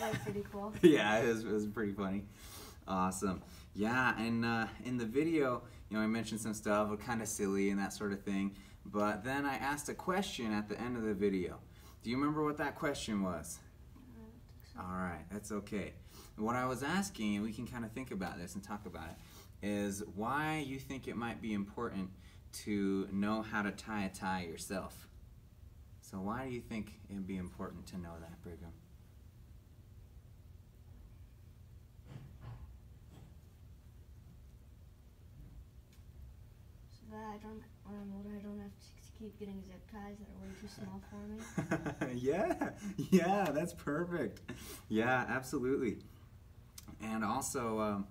That's pretty cool. Yeah, it was pretty funny. Awesome. Yeah, and in the video, you know, I mentioned some stuff, kind of silly and that sort of thing, but then I asked a question at the end of the video. Do you remember what that question was? I don't think so. All right, that's okay. What I was asking, and we can kind of think about this and talk about it, is why you think it might be important to know how to tie a tie yourself. So why do you think it would be important to know that, Brigham? So that I don't, when I'm older, I don't have to keep getting zip ties that are way too small for me. Yeah, that's perfect. Yeah, absolutely. And also,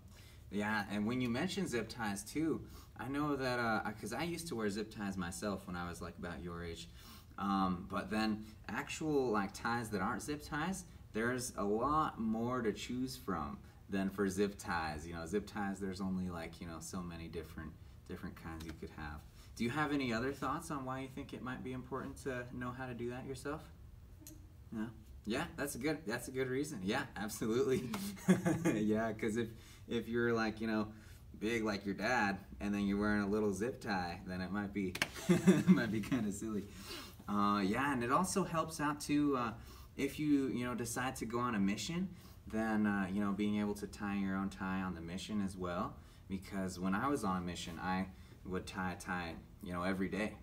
yeah, and when you mention zip ties too, I know that, because I used to wear zip ties myself when I was like about your age, but then actual like ties that aren't zip ties, there's a lot more to choose from than for zip ties. You know, zip ties, there's only like, you know, so many different kinds you could have. Do you have any other thoughts on why you think it might be important to know how to do that yourself? No? Yeah, that's a good reason. Yeah, absolutely. Yeah, because if you're like, you know, big like your dad, and then you're wearing a little zip tie, then it might be might be kind of silly. Yeah, and it also helps out too if you know, decide to go on a mission, then you know, being able to tie your own tie on the mission as well. Because when I was on a mission, I would tie a tie, you know, every day.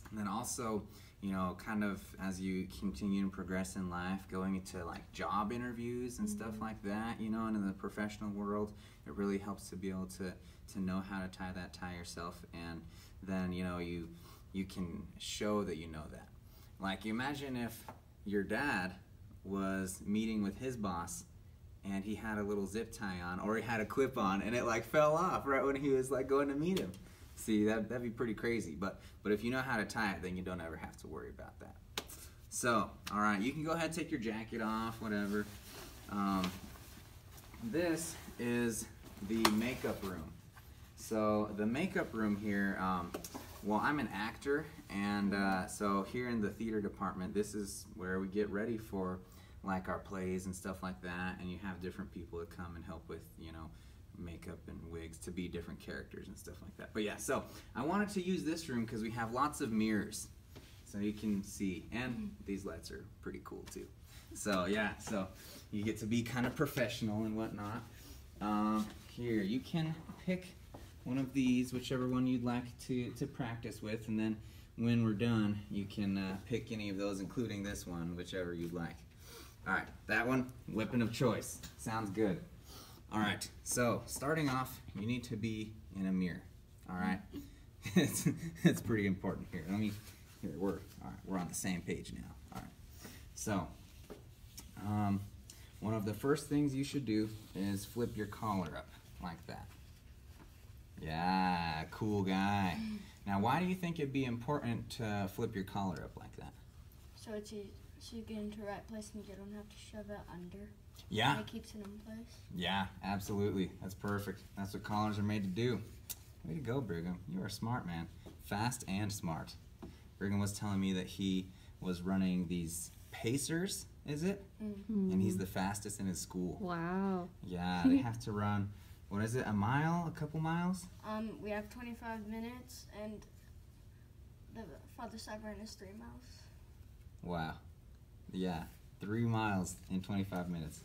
And then also, you know, kind of as you continue and progress in life, going into like job interviews and stuff like that, you know, and in the professional world, it really helps to be able to know how to tie that tie yourself, and then, you know, you can show that you know that. Like, imagine if your dad was meeting with his boss and he had a little zip tie on, or he had a clip on, and it like fell off right when he was like going to meet him. See, that'd be pretty crazy. But if you know how to tie it, then you don't ever have to worry about that. So, all right, you can go ahead and take your jacket off, whatever. This is the makeup room. So the makeup room here, well, I'm an actor, and so here in the theater department, this is where we get ready for like our plays and stuff like that, and you have different people that come and help with, you know, makeup and wigs to be different characters and stuff like that. But yeah, so I wanted to use this room because we have lots of mirrors, so you can see, and these lights are pretty cool too. So yeah, so you get to be kind of professional and whatnot. Here, you can pick one of these, whichever one you'd like to practice with, and then when we're done, you can pick any of those, including this one, whichever you'd like. All right, that one, weapon of choice. Sounds good. All right, so starting off, you need to be in a mirror. All right, it's pretty important here. We're on the same page now. All right, so one of the first things you should do is flip your collar up like that. Yeah, cool guy. Now, why do you think it'd be important to flip your collar up like that? So so you get into the right place and you don't have to shove it under. Yeah. And it keeps it in place. Yeah, absolutely. That's perfect. That's what collars are made to do. Way to go, Brigham. You are smart, man. Fast and smart. Brigham was telling me that he was running these pacers, is it? And he's the fastest in his school. Wow. Yeah, they have to run, what is it, a mile, a couple miles? We have 25 minutes, and the farthest I've run is 3 miles. Wow. Yeah, 3 miles in 25 minutes.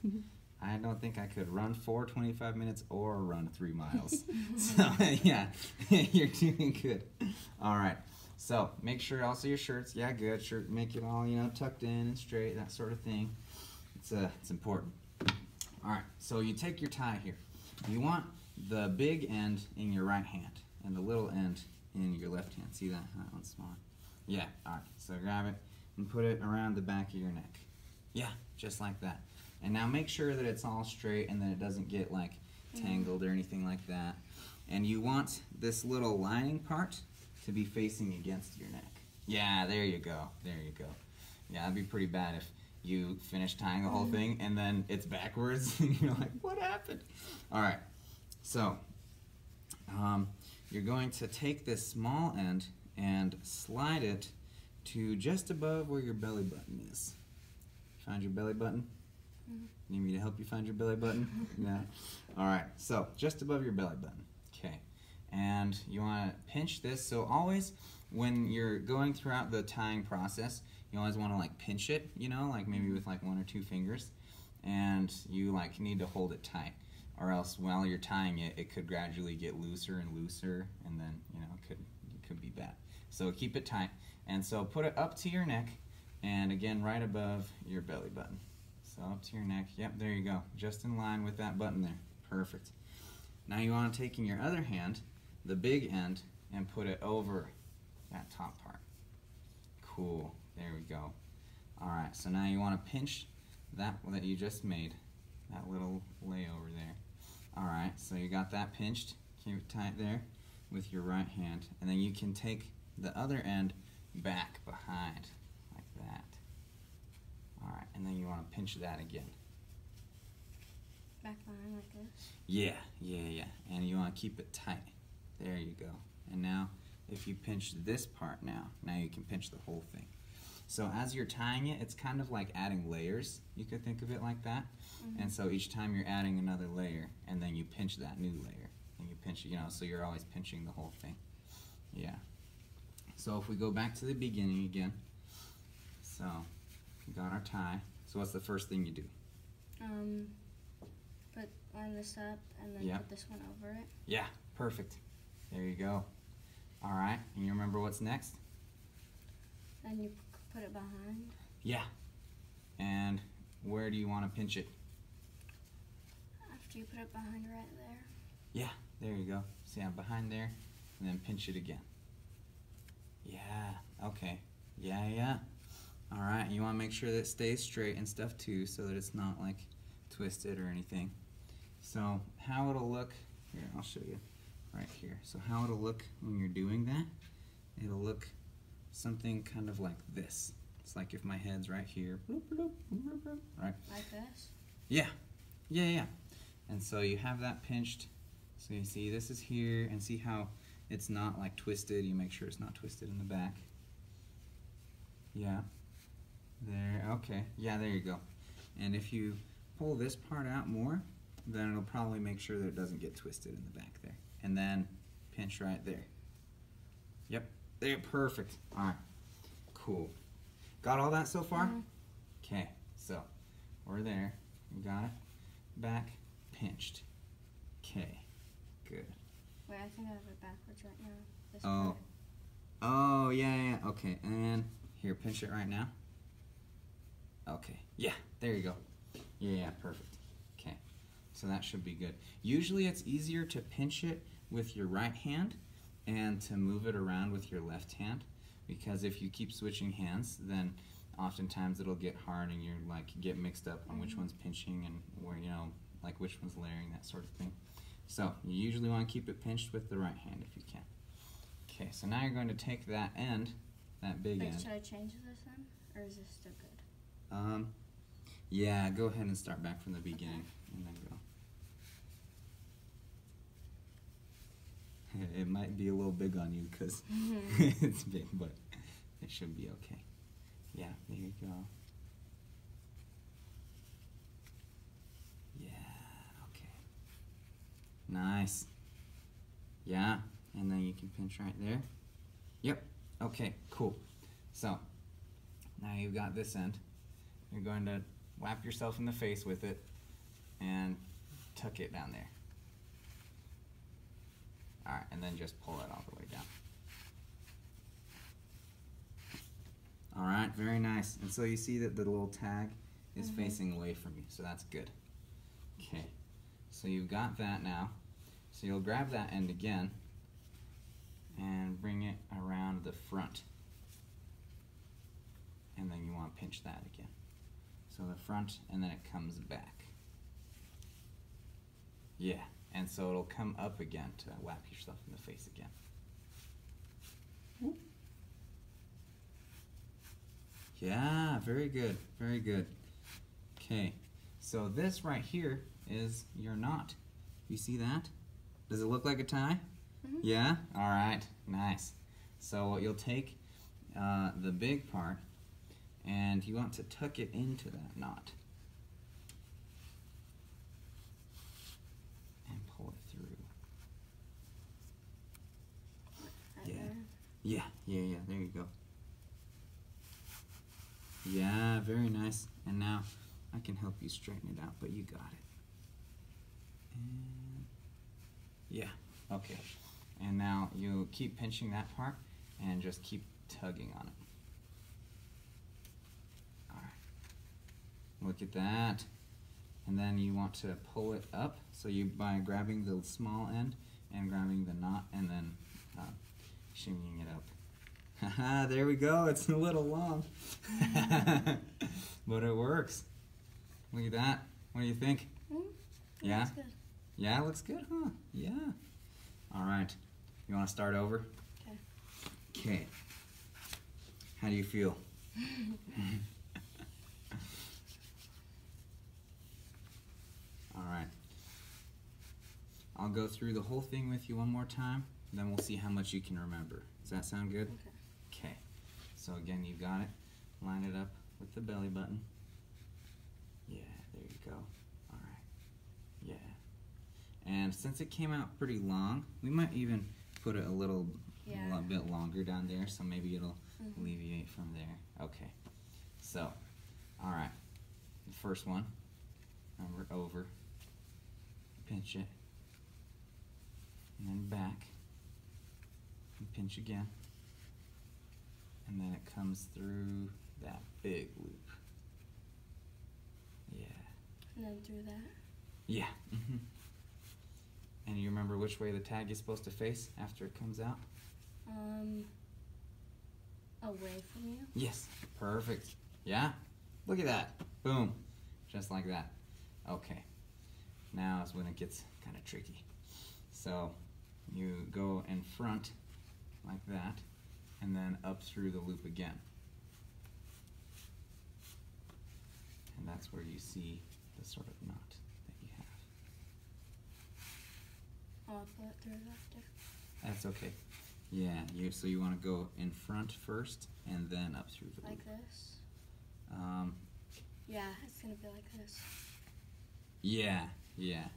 I don't think I could run for 25 minutes or run 3 miles. So, yeah, you're doing good. All right, so make sure also your shirts, yeah, good. Shirt, make it all, you know, tucked in and straight, that sort of thing. It's important. All right, so you take your tie here. You want the big end in your right hand and the little end in your left hand. See that? That one's small. Yeah, all right, so grab it and put it around the back of your neck. Yeah, just like that. And now make sure that it's all straight and that it doesn't get like tangled or anything like that. And you want this little lining part to be facing against your neck. Yeah, there you go. There you go. Yeah, that'd be pretty bad if you finish tying the whole thing and then it's backwards and you're like, what happened? All right, so you're going to take this small end and slide it to just above where your belly button is. Find your belly button. Need me to help you find your belly button? Yeah. All right, so just above your belly button. Okay. And you want to pinch this. So always when you're going throughout the tying process, you always want to like pinch it, you know, like maybe with like 1 or 2 fingers. And you like need to hold it tight. Or else while you're tying it, it could gradually get looser and looser, and then, you know, it could be bad. So keep it tight. And so put it up to your neck, and again right above your belly button. So up to your neck. Yep, there you go. Just in line with that button there. Perfect. Now you want to take in your other hand, the big end, and put it over that top part. Cool. There we go. All right, so now you want to pinch that you just made, that little layover there. All right, so you got that pinched. Keep it tight there with your right hand, and then you can take the other end back behind like that. All right, and then you want to pinch that again. Back behind like this? Yeah. And you want to keep it tight. There you go. And now, if you pinch this part now you can pinch the whole thing. So as you're tying it, it's kind of like adding layers. You could think of it like that. And so each time you're adding another layer, and then you pinch that new layer. And you pinch it, you know, so you're always pinching the whole thing. Yeah. So if we go back to the beginning again. So, we got our tie. So what's the first thing you do? Line this up and then put this one over it. Yeah, perfect. There you go. All right, and you remember what's next? Then you put it behind. Yeah. And where do you want to pinch it? After you put it behind right there. Yeah, there you go. So yeah, behind there, and then pinch it again. Yeah, okay. Yeah. All right, you want to make sure that it stays straight and stuff too, so that it's not like twisted or anything. So how it'll look, here, I'll show you right here. So how it'll look when you're doing that, it'll look something kind of like this. It's like if my head's right here, bloop, bloop, bloop, bloop, right? Like this? Yeah. And so you have that pinched. So you see this is here, and see how it's not like twisted. You make sure it's not twisted in the back. Yeah. There, okay. Yeah, there you go. And if you pull this part out more, then it'll probably make sure that it doesn't get twisted in the back there. And then pinch right there. Yep, there, perfect. All right, cool. Got all that so far? Okay, so we're there. You got it. Back, pinched. Okay, good. Wait, I think I have it backwards right now. This part. Oh, yeah. Okay, and here, pinch it right now. Okay, yeah, there you go. Yeah, perfect. Okay, so that should be good. Usually it's easier to pinch it with your right hand and to move it around with your left hand, because if you keep switching hands, then oftentimes it'll get hard and you're like get mixed up on which one's pinching and where, you know, like which one's layering, that sort of thing. So you usually want to keep it pinched with the right hand if you can. Okay, so now you're going to take that end, that big end. Should I change this then, or is this still good? Yeah, go ahead and start back from the beginning, and then go. It might be a little big on you because it's big, but it should be okay. Yeah, there you go. Yeah, okay. Nice. Yeah, and then you can pinch right there. Yep, okay, cool. So, now you've got this end. You're going to whap yourself in the face with it and tuck it down there. Alright, and then just pull it all the way down. Alright, very nice. And so you see that the little tag is facing away from you, so that's good. Okay, so you've got that now. So you'll grab that end again and bring it around the front. And then you want to pinch that again. So the front, and then it comes back. Yeah, and so it'll come up again to whap yourself in the face again. Yeah, very good, very good. Okay, so this right here is your knot. You see that? Does it look like a tie? Yeah? All right, nice. So you'll take the big part, and you want to tuck it into that knot. Yeah, there you go. Yeah, very nice. And now I can help you straighten it out, but you got it. And yeah, okay. And now you keep pinching that part and just keep tugging on it. Alright. Look at that. And then you want to pull it up, so you by grabbing the small end and grabbing the knot and then shimmying it up. Haha, there we go. It's a little long. But it works. Look at that. What do you think? Yeah? Looks good. Yeah, it looks good, huh? Yeah. Alright. You want to start over? Okay. Okay. How do you feel? Alright. I'll go through the whole thing with you one more time, then we'll see how much you can remember. Does that sound good? Okay. So again, you got it. Line it up with the belly button. Yeah, there you go. Alright. Yeah. And since it came out pretty long, we might even put it a little bit longer down there, so maybe it'll alleviate from there. Okay. So, alright. The first one. Remember, over. Pinch it. And then back. And pinch again. And then it comes through that big loop. Yeah. And then through that? Yeah. And you remember which way the tag is supposed to face after it comes out? Away from you? Yes. Perfect. Yeah? Look at that. Boom. Just like that. Okay. Now is when it gets kind of tricky. So you go in front like that and then up through the loop again. And that's where you see the sort of knot that you have. I'll pull it through after. That's okay. Yeah, so you want to go in front first and then up through the loop. Like this? Yeah, it's going to be like this. Yeah,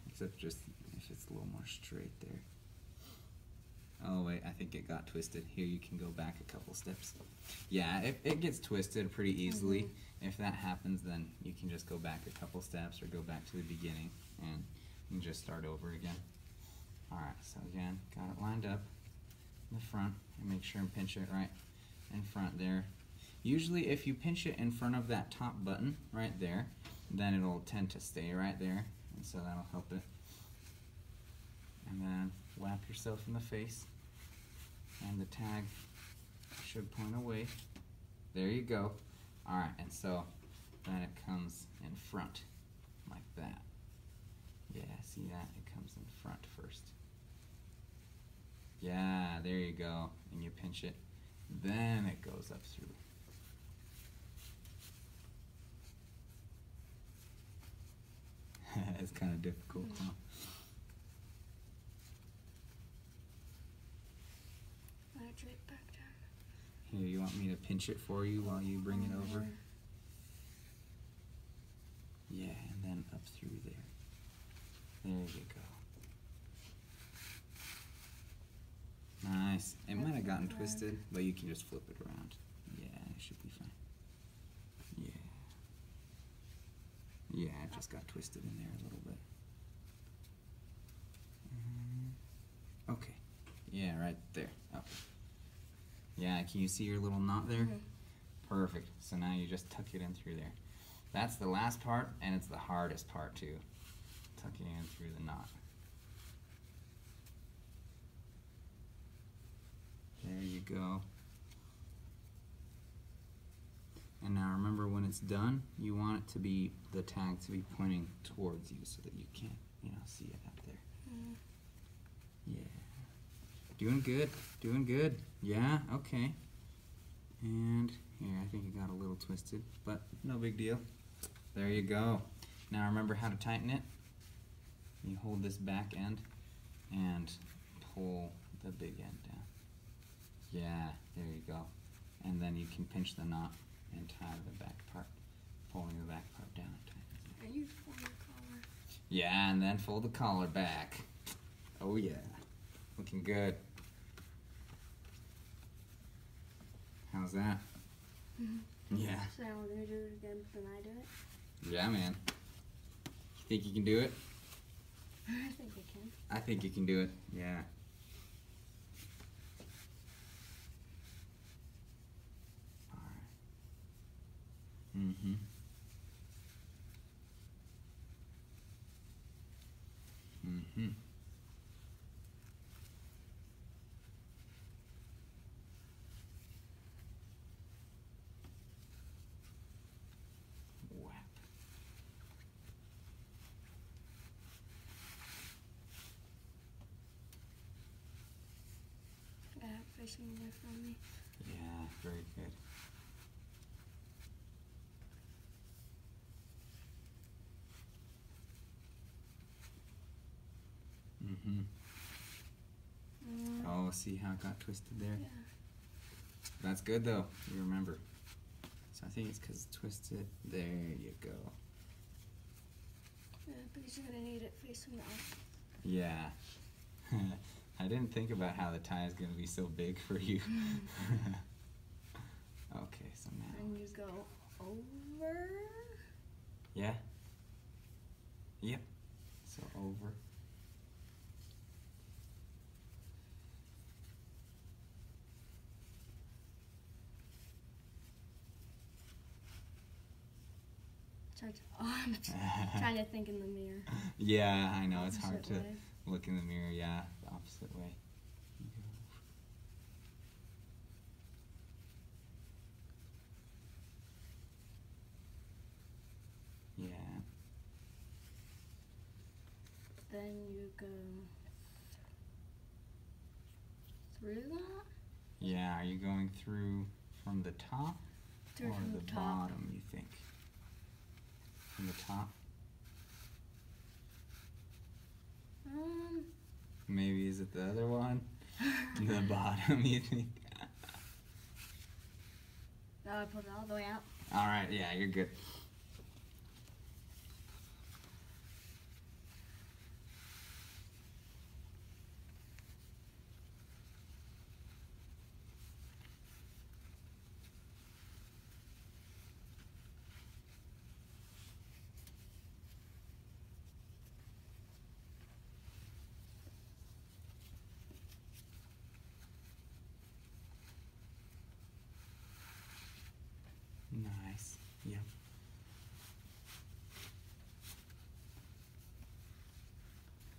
except just if it's a little more straight there. Oh wait, I think it got twisted. Here, you can go back a couple steps. Yeah, it gets twisted pretty easily. If that happens, then you can just go back a couple steps or go back to the beginning and you can just start over again. Alright, so again, got it lined up in the front and make sure and pinch it right in front there. Usually if you pinch it in front of that top button right there, then it'll tend to stay right there, and so that'll help it. And then whap yourself in the face, and the tag should point away. There you go. Alright, and so then it comes in front, like that. Yeah, see that? It comes in front first. Yeah, there you go. And you pinch it, then it goes up through. It's kind of difficult, huh? I'm going to drape back down. Here, you want me to pinch it for you while you bring it over? Yeah, and then up through there. There you go. Nice. It might have gotten twisted, but you can just flip it around. Yeah, it should be fine. Yeah, it just got twisted in there a little bit. Okay. Yeah, right there. Up. Yeah, can you see your little knot there? Perfect. So now you just tuck it in through there. That's the last part, and it's the hardest part too. Tucking in through the knot. There you go. And now remember, when it's done, you want it to be, the tag to be pointing towards you so that you can't, see it up there. Yeah. Doing good, doing good. Yeah, okay. And here, I think it got a little twisted, but no big deal. There you go. Now remember how to tighten it. You hold this back end and pull the big end down. Yeah, there you go. And then you can pinch the knot and tie the back part, pulling the back part down. Are you folding the collar? Yeah, and then fold the collar back. Oh yeah, looking good. How's that? Yeah. So now we're gonna do it again, then I do it? Yeah, man. You think you can do it? I think I can. I think you can do it. Yeah. Alright. Mm-hmm. Mm-hmm. Whap. Facing away from me. Yeah, very good. Mm-hmm. Oh, see how it got twisted there? Yeah. That's good though, you remember. So I think it's because it's twisted. There you go. Yeah, because you're gonna need it facing off. Yeah. I didn't think about how the tie is going to be so big for you. Okay, so now. And you go over. Yeah? Yep. So over. I'm trying to think in the mirror. Yeah, I know. It's hard Opposite to way. look in the mirror. Yeah, the opposite way. Yeah. Then you go through that? Yeah, are you going through from the top Through or from the the top. bottom, you think? From the top? Maybe is it the other one? The bottom, you think? No, I pulled it all the way out. Alright, yeah, you're good. Nice. Yep.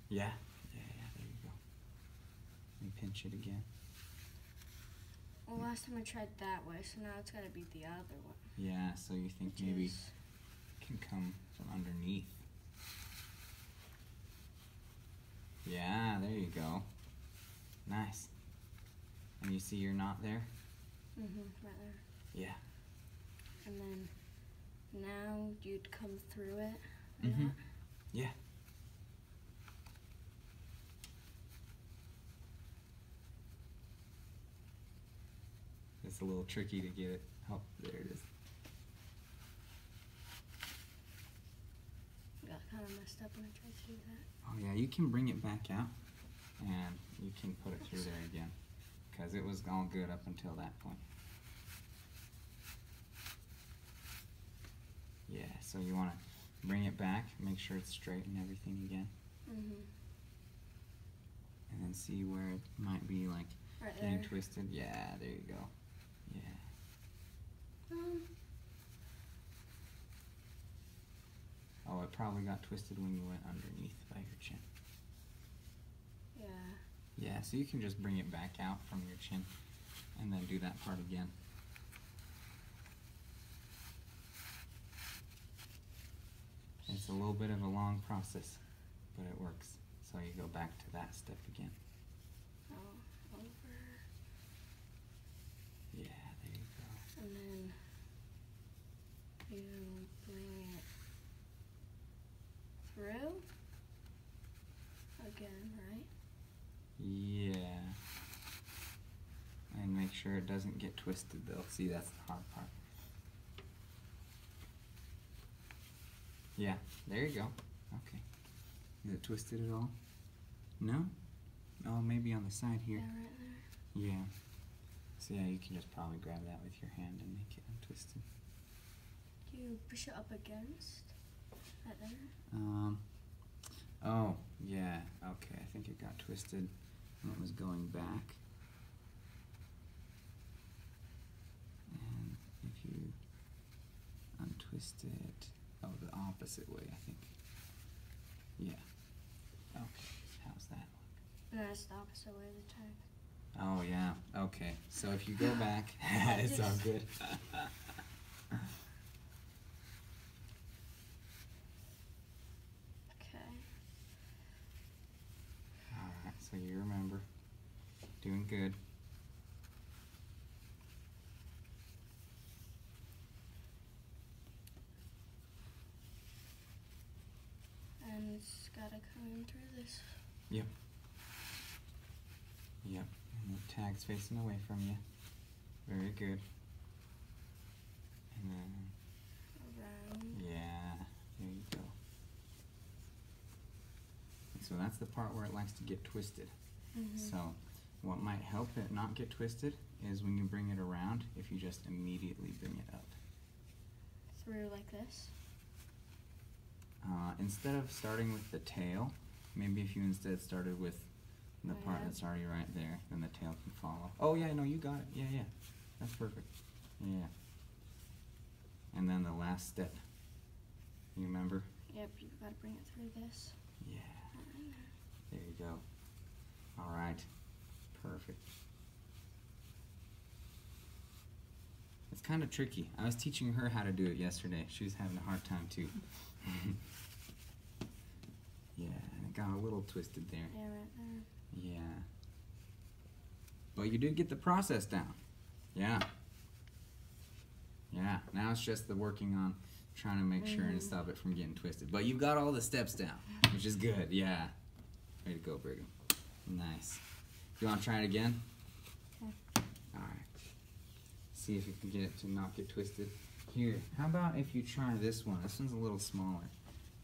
Yeah. Yeah, there you go. And pinch it again. Well, last time I tried that way, so now it's gotta be the other one. Yeah, so you think Which maybe is- it can come from underneath. Yeah, there you go. Nice. And you see your knot there? Right there. Yeah. And then now you'd come through it. Mm-hmm. that. Yeah. It's a little tricky to get it. Oh, there it is. Got kind of messed up when I tried to do that. Oh yeah, you can bring it back out and you can put it through there again because it was all good up until that point. Yeah, so you want to bring it back, make sure it's straight and everything again, and then see where it might be like Right getting there. twisted. Yeah, there you go. Yeah. Oh, it probably got twisted when you went underneath by your chin. Yeah. Yeah, so you can just bring it back out from your chin and then do that part again. It's a little bit of a long process, but it works. So you go back to that step again. Oh, over. Yeah, there you go. And then you bring it through again, right? Yeah. And make sure it doesn't get twisted though. See, that's the hard part. Yeah, there you go. Okay. Is it twisted at all? No? Oh, maybe on the side here. Yeah, right there. Yeah. So yeah, you can just probably grab that with your hand and make it untwisted. Do you push it up against that there? Oh, yeah, okay, I think it got twisted when it was going back. And if you untwist it, the opposite way, I think. Yeah. Okay, how's that look? No, it's the opposite way of the tag. Oh, yeah, okay. So if you go back, it's all good. Alright, so you remember. Doing good. And it's gotta come in through this. Yep. Yep. And the tag's facing away from you. Very good. And then Around. yeah, there you go. And so that's the part where it likes to get twisted. So what might help it not get twisted is when you bring it around, if you just immediately bring it up. Through like this? Instead of starting with the tail, maybe if you instead started with the part that's already right there, then the tail can follow. Oh yeah, no, you got it. Yeah, yeah. That's perfect. Yeah. And then the last step. You remember? Yep, you've got to bring it through this. Yeah. There you go. All right. Perfect. It's kind of tricky. I was teaching her how to do it yesterday. She was having a hard time too. Yeah, and it got a little twisted there. Yeah, right there. Yeah. But you did get the process down. Yeah. Yeah. Now it's just the working on trying to make sure and stop it from getting twisted. But you've got all the steps down, which is good. Yeah. Way to go, Brigham. Nice. You want to try it again? Okay. Alright. See if you can get it to not get twisted. Here, how about if you try this one? This one's a little smaller.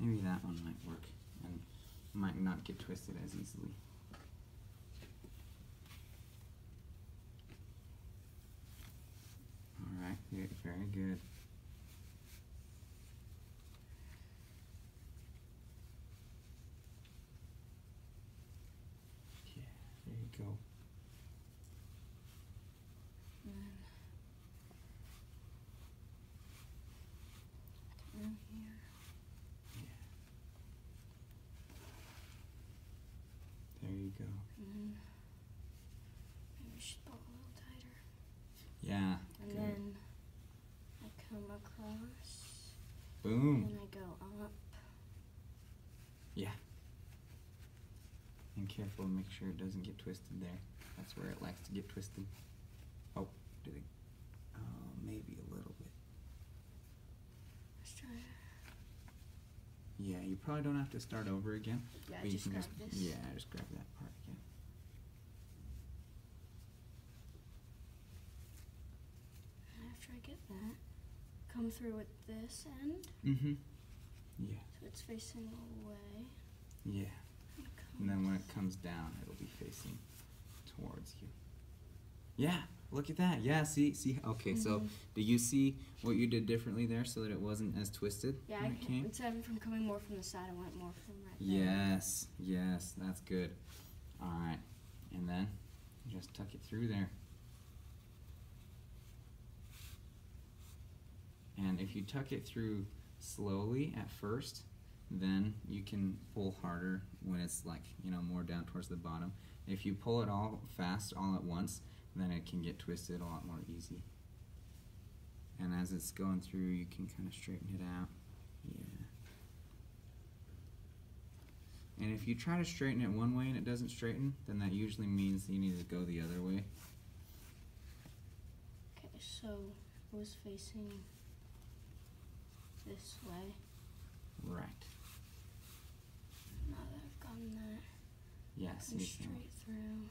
Maybe that one might work and might not get twisted as easily. Alright, very good. Yeah, there you go. Through here. Yeah. There you go. And then maybe we should pull a little tighter. Yeah. And good. then I come across. Boom. And I go up. Yeah. And careful to make sure it doesn't get twisted there. That's where it likes to get twisted. Oh, did it? Oh, maybe a little bit. Let's try. Yeah, you probably don't have to start over again. Yeah, but you just can grab just, this. yeah, just grab that part again. And after I get that, come through with this end. Mm-hmm. Yeah. So it's facing away. Yeah. And then when it comes down, it'll be facing towards you. Yeah, look at that. Yeah, see? Okay, so do you see what you did differently there so that it wasn't as twisted Yeah, when it came? instead of from coming more from the side, I went more from right there. Yes, that's good. All right, and then just tuck it through there. And if you tuck it through slowly at first, then you can pull harder when it's like, more down towards the bottom. If you pull it all fast, all at once, then it can get twisted a lot more easy. And as it's going through, you can kind of straighten it out. Yeah. And if you try to straighten it one way and it doesn't straighten, then that usually means you need to go the other way. Okay, so it was facing this way. Right. Now that I've gotten that, Yes. come straight through.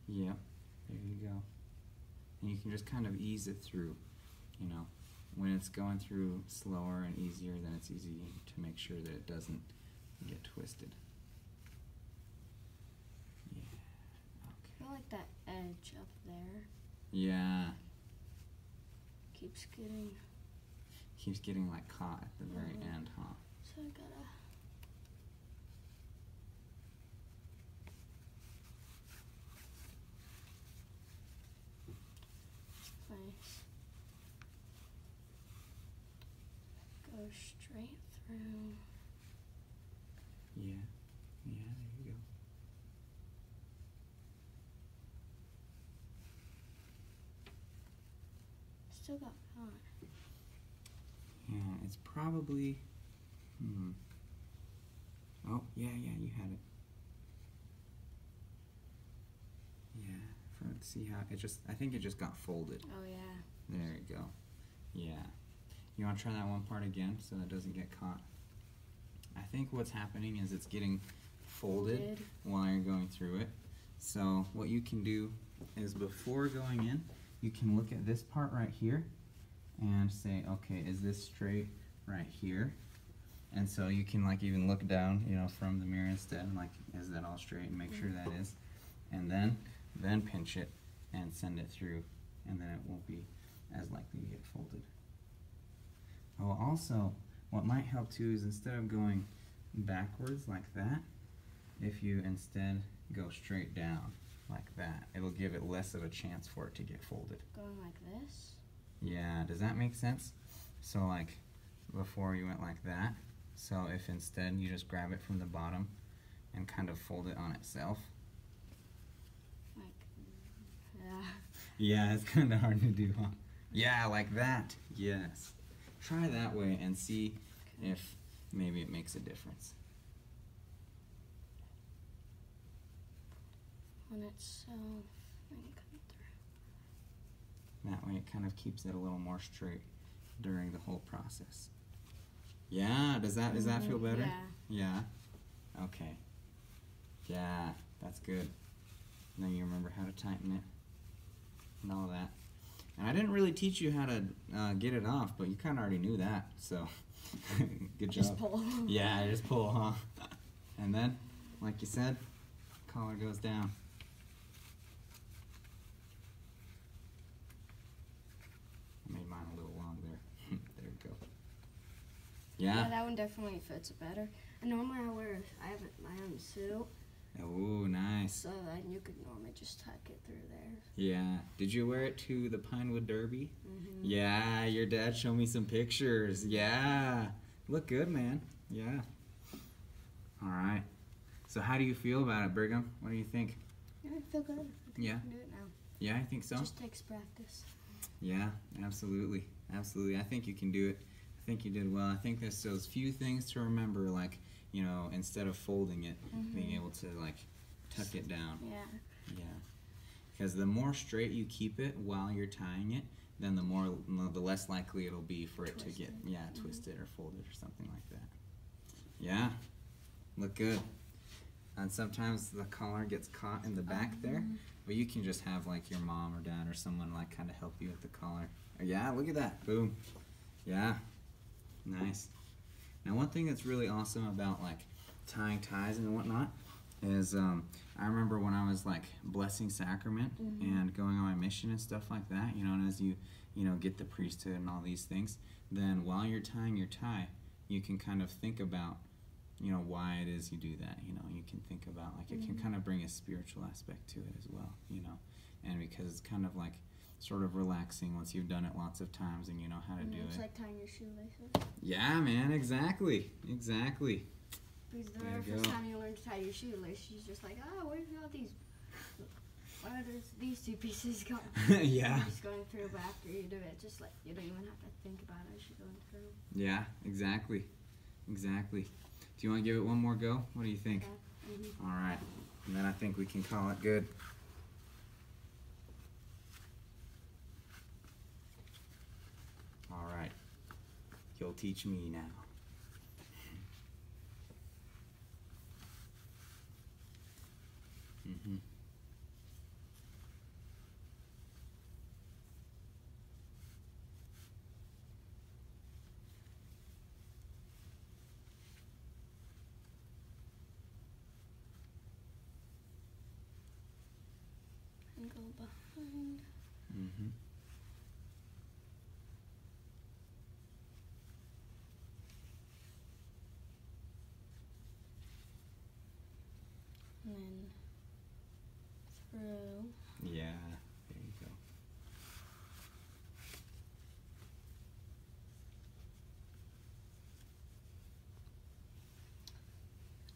Yep. There you go. And you can just kind of ease it through. When it's going through slower and easier, then it's easy to make sure that it doesn't get twisted. Yeah. Okay. I feel like that edge up there Yeah. Keeps getting like caught at the very end, huh? So I gotta go straight through. Yeah. Yeah, there you go. Still got caught. Yeah, it's probably. Oh, yeah, you had it. Yeah, let's see how it just. I think it just got folded. Oh yeah. There you go. Yeah. You want to try that one part again so it doesn't get caught? I think what's happening is it's getting folded while you're going through it. So what you can do is before going in, you can look at this part right here and say, okay, is this straight right here? And so you can like even look down, you know, from the mirror instead, and like, is that all straight, and make sure that is. And then pinch it and send it through, and then it won't be as likely to get folded. Oh, also, what might help too is instead of going backwards like that, if you instead go straight down like that, it'll give it less of a chance for it to get folded. Going like this? Yeah, does that make sense? So like before you went like that, so if instead you just grab it from the bottom and kind of fold it on itself. Like, yeah. Yeah, it's kind of hard to do, huh? Yeah, like that. Yes. Try that way and see if maybe it makes a difference. On itself, and come through. That way it kind of keeps it a little more straight during the whole process. Yeah, does that feel better? Yeah. Yeah? Okay. Yeah, that's good. Now you remember how to tighten it and all that. And I didn't really teach you how to get it off, but you kind of already knew that, so good job. Just pull. Yeah, just pull, huh? And then, like you said, collar goes down. I made mine a little long there. There we go. Yeah, that one definitely fits better. And normally I have my own suit. Oh, nice. So then you could normally just tuck it through there. Yeah. Did you wear it to the Pinewood Derby? Mm-hmm. Yeah, your dad showed me some pictures. Yeah. Look good, man. Yeah. All right. So how do you feel about it, Brigham? What do you think? Yeah, I feel good. I think Yeah. I can do it now. Yeah, I think so. It just takes practice. Yeah, absolutely. Absolutely. I think you can do it. I think you did well. I think there's those few things to remember, like, you know, instead of folding it, being able to, like, tuck it down. Yeah. Yeah. Because the more straight you keep it while you're tying it, then the less likely it'll be for it to get, twisted or folded or something like that. Yeah. Look good. And sometimes the collar gets caught in the back there, but you can just have, like, your mom or dad or someone, like, kind of help you with the collar. Yeah, look at that. Boom. Yeah. Nice. Now, one thing that's really awesome about, like, tying ties and whatnot is I remember when I was, like, blessing sacrament and going on my mission and stuff like that, you know, and as you know, get the priesthood and all these things, then while you're tying your tie, you can kind of think about, you know, why it is you do that. You know, you can think about, like, it can kind of bring a spiritual aspect to it as well, you know, and because it's kind of like sort of relaxing once you've done it lots of times and you know how to do it. It's like tying your shoelaces. Yeah, man, exactly. Exactly. Because the very first time you learn to tie your shoelaces, you're just like, oh, where's all these? Why are these two pieces gone? Yeah. You're just going through, but after you do it, just like you don't even have to think about it as you're going through. Yeah, exactly. Exactly. Do you want to give it one more go? What do you think? Okay. All right. And then I think we can call it good. All right. You'll teach me now. And go behind. Mm-hmm. And then through. Yeah, there you go.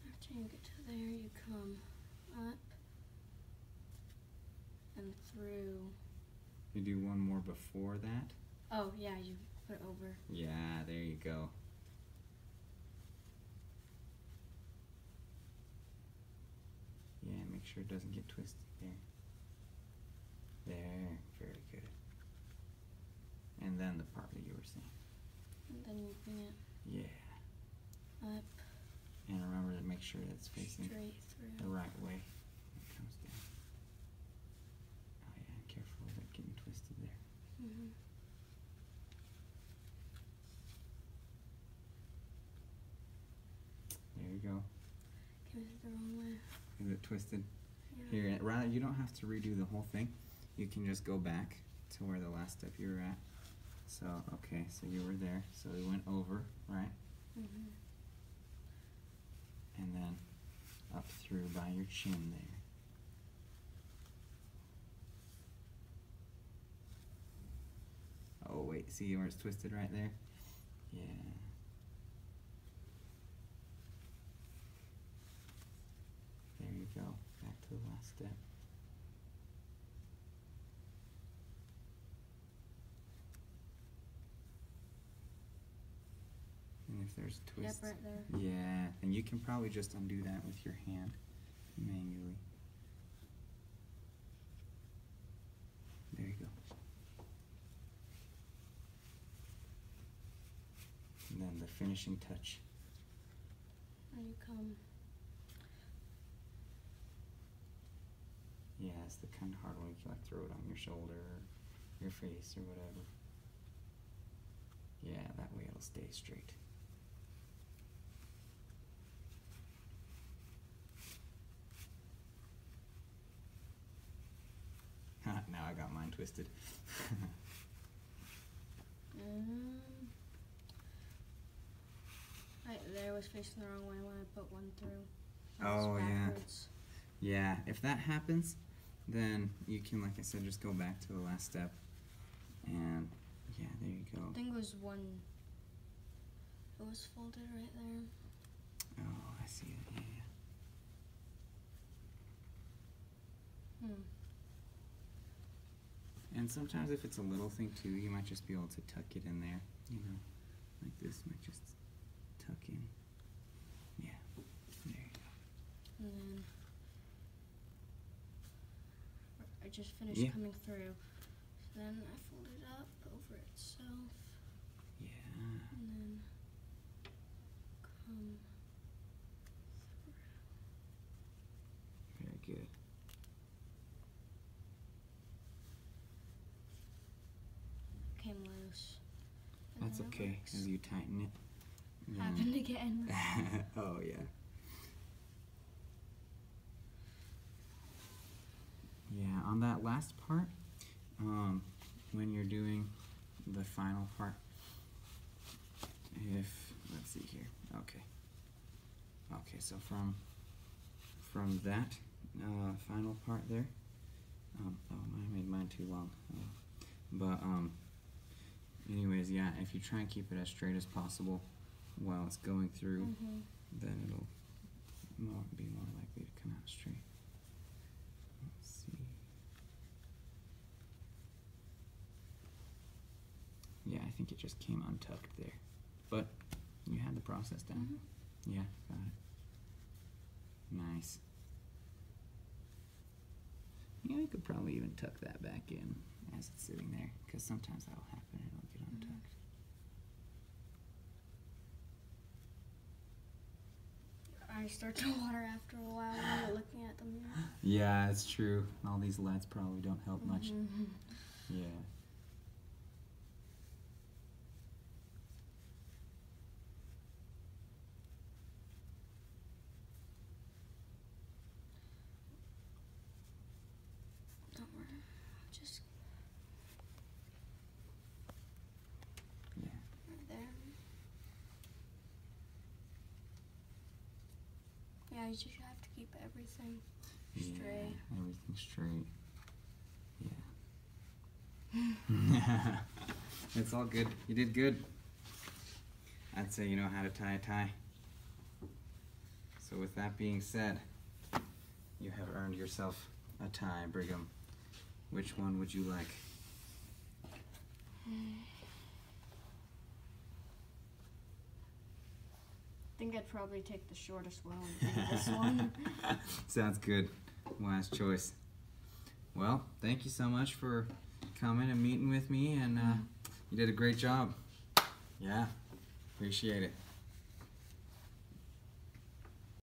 After you get to there, you come up and through. You do one more before that? Oh, yeah, you put over. Yeah, there you go. Yeah, make sure it doesn't get twisted there. There, very good. And then the part that you were saying. And then you bring it up. And remember to make sure that it's facing Straight through. the right way when it comes down. Oh yeah, and careful of it getting twisted there. Mm-hmm. There you go. Came the wrong way. Is it twisted? Yeah. Here, rather, you don't have to redo the whole thing. You can just go back to where the last step you were at. So, okay, so you were there. So we went over, right? Mm-hmm. And then up through by your chin there. Oh, wait, see where it's twisted right there? Yeah. There you go. Back to the last step. And if there's a twist, Yep, right there. yeah, and you can probably just undo that with your hand manually. There you go. And then the finishing touch. And you come. Yeah, it's the kind of hard one you can like throw it on your shoulder or your face or whatever. Yeah, that way it'll stay straight. Now I got mine twisted. Right there was facing the wrong way when I put one through. Oh, yeah. Backwards. Yeah, if that happens, then you can, like I said, just go back to the last step. And, yeah, there you go. I think it was one. It was folded right there. Oh, I see it, yeah. And sometimes if it's a little thing too, you might just be able to tuck it in there, you know, like this might just tuck in. Yeah, there you go. And then I just finished coming through. So then I fold it up over itself. Yeah. And then come through. Very good. Came loose. That's okay, as you tighten it. Happened again. Oh, yeah. Yeah, on that last part, when you're doing the final part, let's see here, okay. Okay, so from that final part there, oh, I made mine too long. But anyways, yeah, if you try and keep it as straight as possible while it's going through, then it'll be more likely to come out straight. Let's see. Yeah, I think it just came untucked there. But you had the process down. Yeah, got it. Nice. Yeah, we could probably even tuck that back in as it's sitting there, because sometimes that'll happen and it'll get untucked. I start to water after a while when you're looking at the mirror. Yeah, it's true. All these LEDs probably don't help much. Yeah. Don't worry. Just Yeah, you just have to keep everything straight. Yeah, everything straight. Yeah. It's all good. You did good. I'd say you know how to tie a tie. So with that being said, you have earned yourself a tie, Brigham. Which one would you like? I think I'd probably take the shortest one and do this one. Sounds good. Wise choice. Well, thank you so much for coming and meeting with me, and you did a great job. Yeah, appreciate it.